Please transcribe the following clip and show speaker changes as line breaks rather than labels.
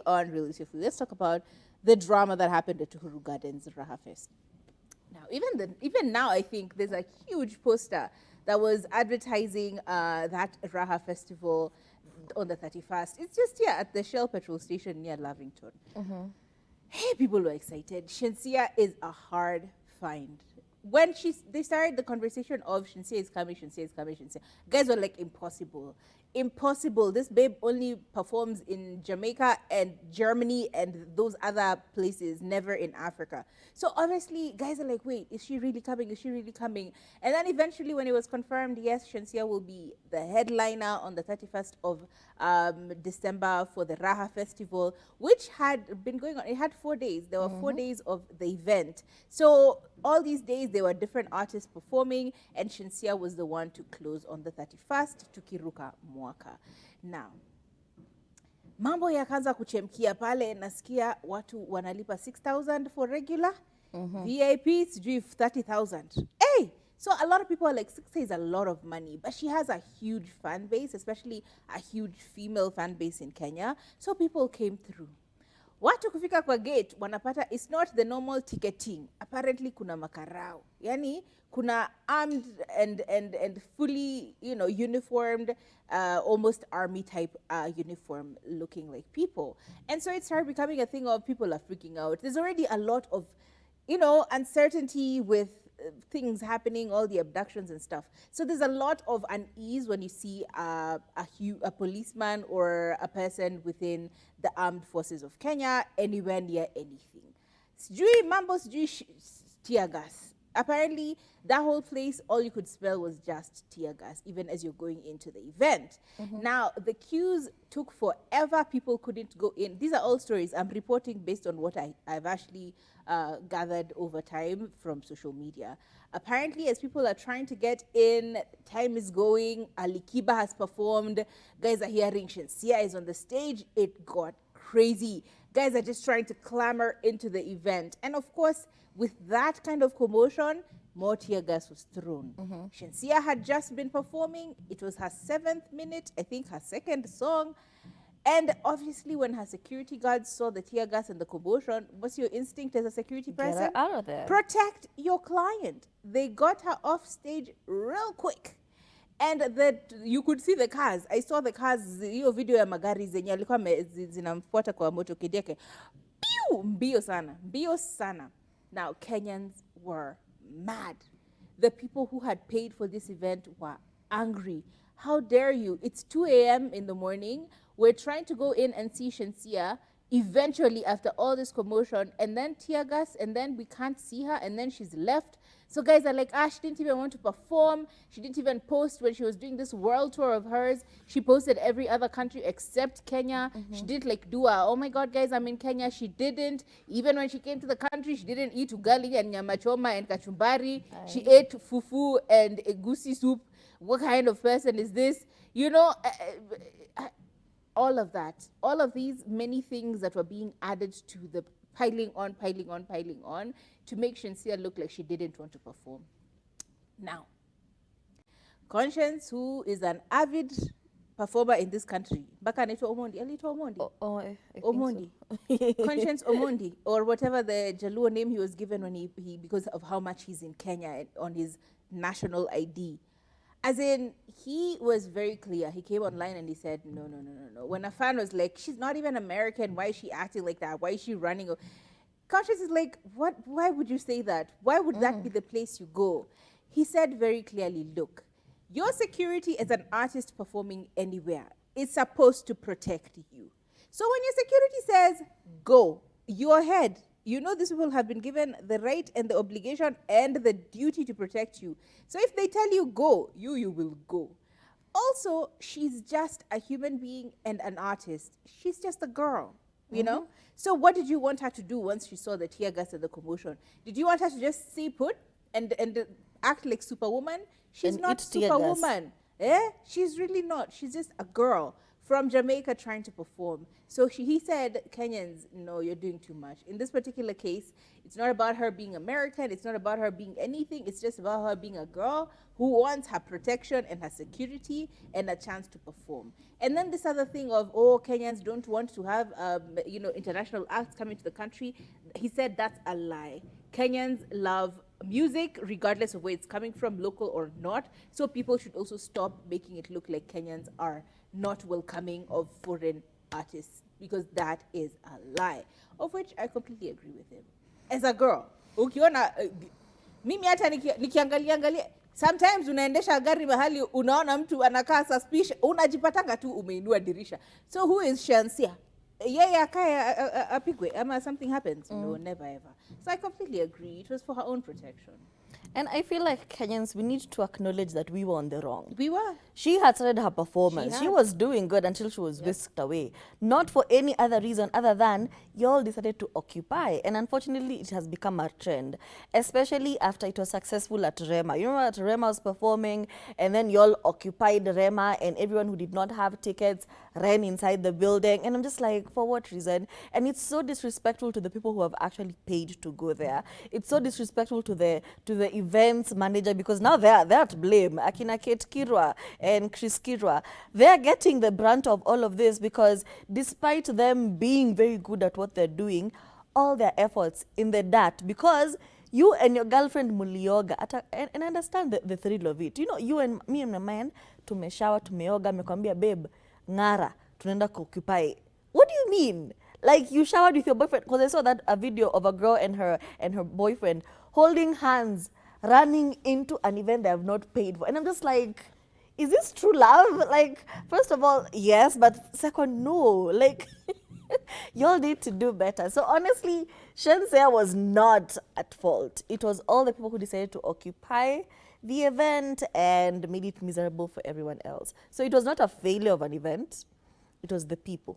on really swiftly, let's talk about the drama that happened at Uhuru Gardens Raha Fest. Now, even now, I think there's a huge poster that was advertising that Raha Festival on the 31st. It's just here at the Shell petrol station near Lavington. Hey, people were excited. Shensea is a hard find. When they started the conversation of Shensea is coming, Shensea is coming, Shensea, guys were like, impossible. Impossible. This babe only performs in Jamaica and Germany and those other places, never in Africa. So obviously, guys are like, wait, is she really coming? Is she really coming? And then eventually, when it was confirmed, yes, Shensea will be the headliner on the 31st of December for the Raha Festival, which had been going on. It had 4 days. There were 4 days of the event. So all these days, there were different artists performing, and Shensea was the one to close on the 31st to Kiruka Mwaka. Now, mambo yakaanza kuchemkia pale, nasikia watu wanalipa 6,000 for regular, VIP sijui 30,000. Hey! So a lot of people are like, 6 is a lot of money, but she has a huge fan base, especially a huge female fan base in Kenya. So people came through. Watu kufika kwa gate wanapata, it's not the normal ticketing. Apparently kuna makarao. Yani kuna armed and fully, you know, uniformed, almost army type uniform looking like people. And so it started becoming a thing of people are freaking out. There's already a lot of, you know, uncertainty with things happening, all the abductions and stuff. So there's a lot of unease when you see a policeman or a person within the armed forces of Kenya anywhere near anything. Sijui mambo, sijui tear gas. Apparently, that whole place, all you could smell was just tear gas, even as you're going into the event. Now, the queues took forever. People couldn't go in. These are all stories. I'm reporting based on what I've actually gathered over time from social media. Apparently, as people are trying to get in, time is going. Ali Kiba has performed. Guys are hearing Shensea is on the stage. It got crazy. Guys are just trying to clamor into the event. And of course, with that kind of commotion, more tear gas was thrown. Shensea had just been performing. It was her 7th minute, I think her 2nd song. And obviously, when her security guards saw the tear gas and the commotion, what's your instinct as a security person?
Get her out of there.
Protect your client. They got her off stage real quick. And that you could see the cars. I saw the cars, hiyo video ya magari zenye alikuwa zinamfuata kwa moto kideke. Pew! Mbio sana. Mbio sana. Now, Kenyans were mad. The people who had paid for this event were angry. How dare you? It's 2 a.m. in the morning. We're trying to go in and see Shensea. Eventually, after all this commotion, and then tear gas, and then we can't see her, and then she's left. So guys are like, she didn't even want to perform. She didn't even post when she was doing this world tour of hers. She posted every other country except Kenya. She didn't like do a, oh my God, guys, I'm in Kenya. She didn't. Even when she came to the country, she didn't eat ugali and nyama choma and kachumbari. She ate fufu and egusi soup. What kind of person is this? You know, all of that, all of these many things that were being added to the piling on to make Shensea look like she didn't want to perform. Now, Konshens, who is an avid performer in this country, Baka anaitwa Omondi, aliitwa Omondi?
I think
Omondi.
so.
Konshens Omondi, or whatever the Jaluo name he was given when he because of how much he's in Kenya on his national ID. As in, he was very clear. He came online and he said, no. When a fan was like, she's not even American, why is she acting like that? Why is she running? Konshens is like, what? Why would you say that? Why would that be the place you go? He said very clearly, look, your security as an artist performing anywhere is supposed to protect you. So when your security says, go, you're ahead. You know these people have been given the right and the obligation and the duty to protect you. So if they tell you go, you will go. Also, she's just a human being and an artist. She's just a girl, you know? So what did you want her to do once she saw the tear gas and the commotion? Did you want her to just stay put and act like Superwoman? She's
And
not
eat tear gas.
Superwoman. She's really not. She's just a girl from Jamaica trying to perform. So he said, Kenyans, no, you're doing too much. In this particular case, it's not about her being American. It's not about her being anything. It's just about her being a girl who wants her protection and her security and a chance to perform. And then this other thing of, oh, Kenyans don't want to have, international acts coming to the country. He said that's a lie. Kenyans love music, regardless of where it's coming from, local or not. So people should also stop making it look like Kenyans are not welcoming of foreign artists, because that is a lie, of which I completely agree with him. As a girl, ukiona mimi hata nikiangalia sometimes unaendesha gari mahali unaona mtu anakaa suspicious, unajipatanga tu umeinua dirisha. So who is Shensea? Yeye akae apigwe ama something happens? No, never ever. So I completely agree. It was for her own protection.
And I feel like Kenyans, we need to acknowledge that we were on the wrong.
We were.
She had started her performance. She was doing good until she was whisked away. Not for any other reason other than y'all decided to occupy. And unfortunately, it has become a trend, especially after it was successful at Rema. You remember at Rema was performing, and then y'all occupied Rema, and everyone who did not have tickets ran inside the building. And I'm just like, for what reason? And it's so disrespectful to the people who have actually paid to go there. It's so disrespectful to the events manager, because now they're to blame. Akina Kate Kirwa and Chris Kirwa, they're getting the brunt of all of this, because despite them being very good at what they're doing, all their efforts in the dirt, because you and your girlfriend mulioga, and I understand the thrill of it. You know, you and me and my man, tumeshower, tumeoga, mekwambia, babe, ngara, tunaenda occupy. What do you mean? Like, you showered with your boyfriend? Because I saw that a video of a girl and her boyfriend holding hands, running into an event they have not paid for. And I'm just like, is this true love? Like, first of all, yes, but second, no. Like, y'all need to do better. So honestly, Shensea was not at fault. It was all the people who decided to occupy the event and made it miserable for everyone else. So it was not a failure of an event. It was the people.